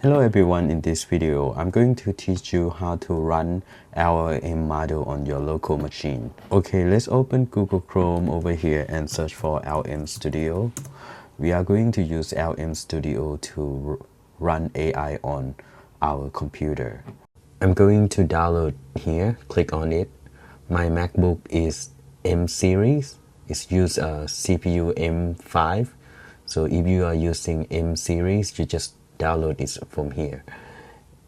Hello everyone, in this video I'm going to teach you how to run LLM model on your local machine. Okay, let's open Google Chrome over here and search for LM Studio. We are going to use LM Studio to run AI on our computer. I'm going to download here, click on it. My MacBook is M series. It's used CPU M5. So if you are using M series, you just download this from here.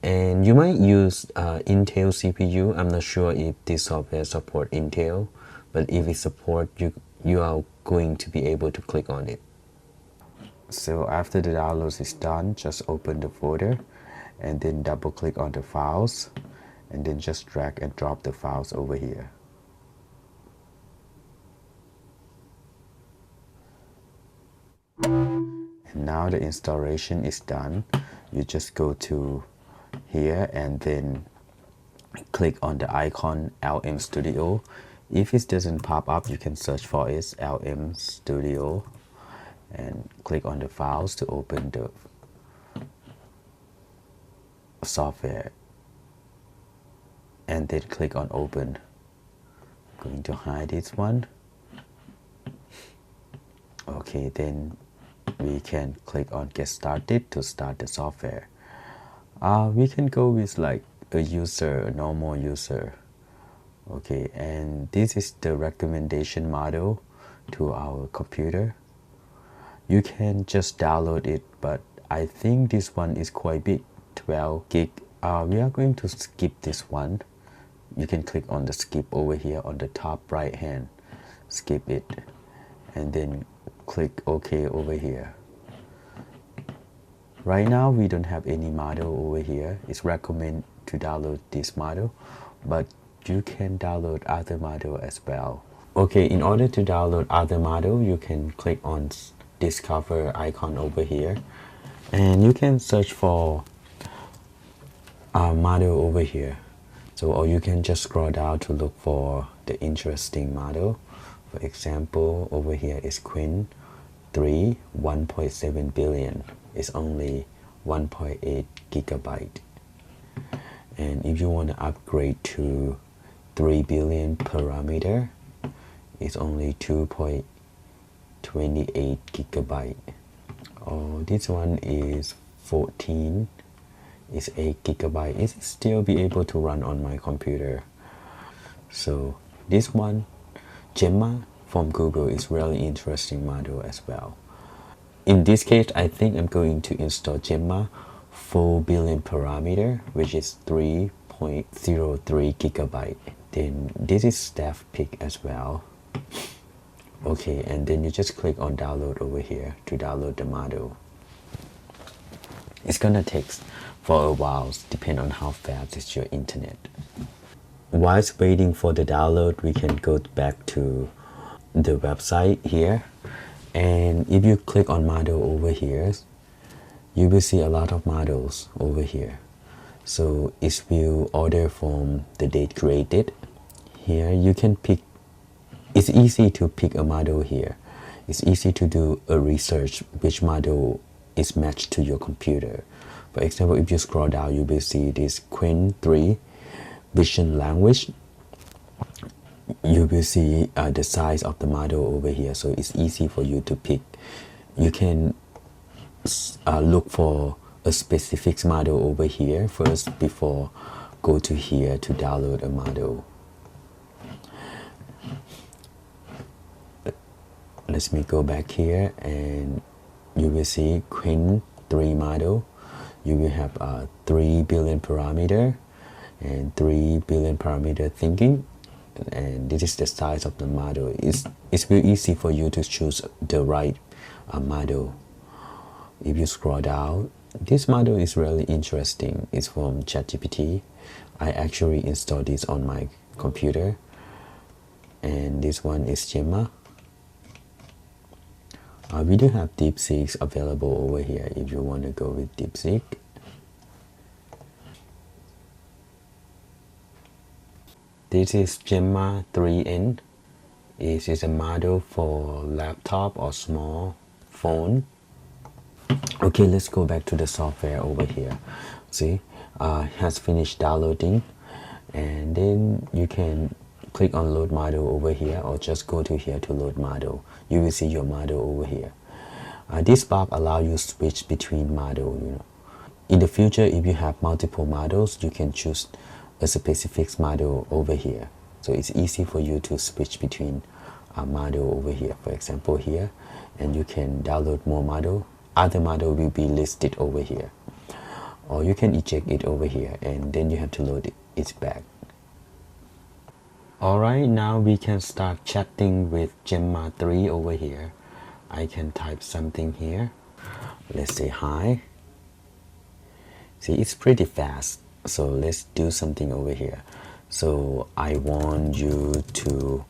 And you might use Intel CPU. I'm not sure if this software support Intel, but if it support, you are going to be able to click on it. So after the download is done, just open the folder and then double click on the files and then just drag and drop the files over here. And now the installation is done. You just go to here and then click on the icon LM Studio. If it doesn't pop up, you can search for it, LM Studio, and click on the files to open the software and then click on open. I'm going to hide this one. Okay, then we can click on get started to start the software. We can go with like a user, a normal user. Okay, and this is the recommendation model to our computer. You can just download it, but I think this one is quite big, 12 gig. We are going to skip this one. You can click on the skip over here on the top right hand, skip it, and then click OK over here. Right now we don't have any model over here. It's recommended to download this model, but you can download other model as well. Okay, in order to download other model, you can click on discover icon over here and you can search for a model over here. So, or you can just scroll down to look for the interesting model. For example, over here is Queen 3 1.7 billion. It's only 1.8 gigabyte. And if you want to upgrade to 3 billion parameter, it's only 2.28 gigabyte. Oh, this one is 14. It's 8 gigabyte. It still be able to run on my computer. So this one, Gemma from Google, is really interesting model as well. In this case, I think I'm going to install Gemma 4 billion parameter, which is 3.03 gigabyte. Then this is staff pick as well. Okay, and then you just click on download over here to download the model. It's gonna take for a while, depending on how fast is your internet. Whilst waiting for the download, we can go back to the website here. And if you click on model over here, you will see a lot of models over here. So it will order from the date created. Here you can pick, it's easy to pick a model here. It's easy to do a research which model is matched to your computer. For example, if you scroll down, you will see this Queen 3 vision language. You will see the size of the model over here, so it's easy for you to pick. You can look for a specific model over here first before go to here to download a model. Let me go back here and you will see Queen 3 model. You will have 3 billion parameter and 3 billion parameter thinking, and this is the size of the model. It's very easy for you to choose the right model. If you scroll down, this model is really interesting. It's from ChatGPT. I actually installed this on my computer, and this one is Gemma. We do have DeepSeek available over here if you want to go with DeepSeek. This is Gemma 3N. It is a model for laptop or small phone. Okay, let's go back to the software over here. See, has finished downloading, and then you can click on load model over here, or just go to here to load model. You will see your model over here. This bar allows you to switch between model. In the future, if you have multiple models, you can choose a specific model over here. So it's easy for you to switch between a model over here. For example, here, and you can download more model. Other model will be listed over here, or you can eject it over here, and then you have to load it back. Alright, now we can start chatting with Gemma 3 over here. I can type something here. Let's say hi. See, it's pretty fast. So let's do something over here. So I want you to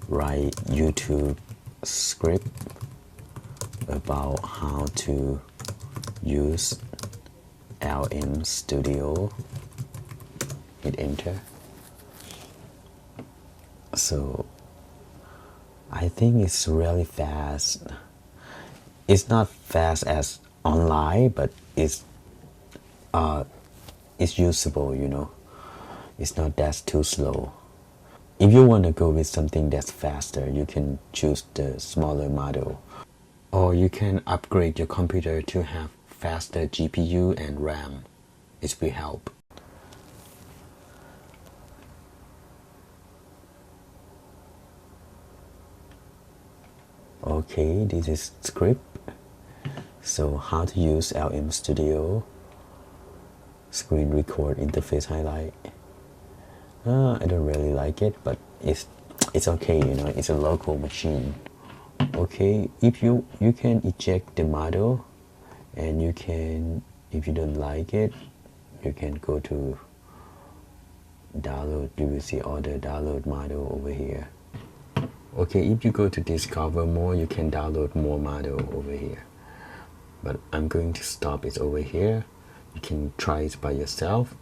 write YouTube script about how to use LM Studio. Hit enter. So I think it's really fast. It's not fast as online, but it's usable, It's not that too slow. If you want to go with something that's faster, you can choose the smaller model. Or you can upgrade your computer to have faster GPU and RAM. It will help. Okay, this is script. So how to use LM Studio. Screen record interface highlight. I don't really like it, but it's okay, it's a local machine. Okay, if you can eject the model, and you can, if you don't like it, you can go to download. You will see all the download model over here. Okay, if you go to discover more, you can download more model over here, but I'm going to stop it over here. You can try it by yourself.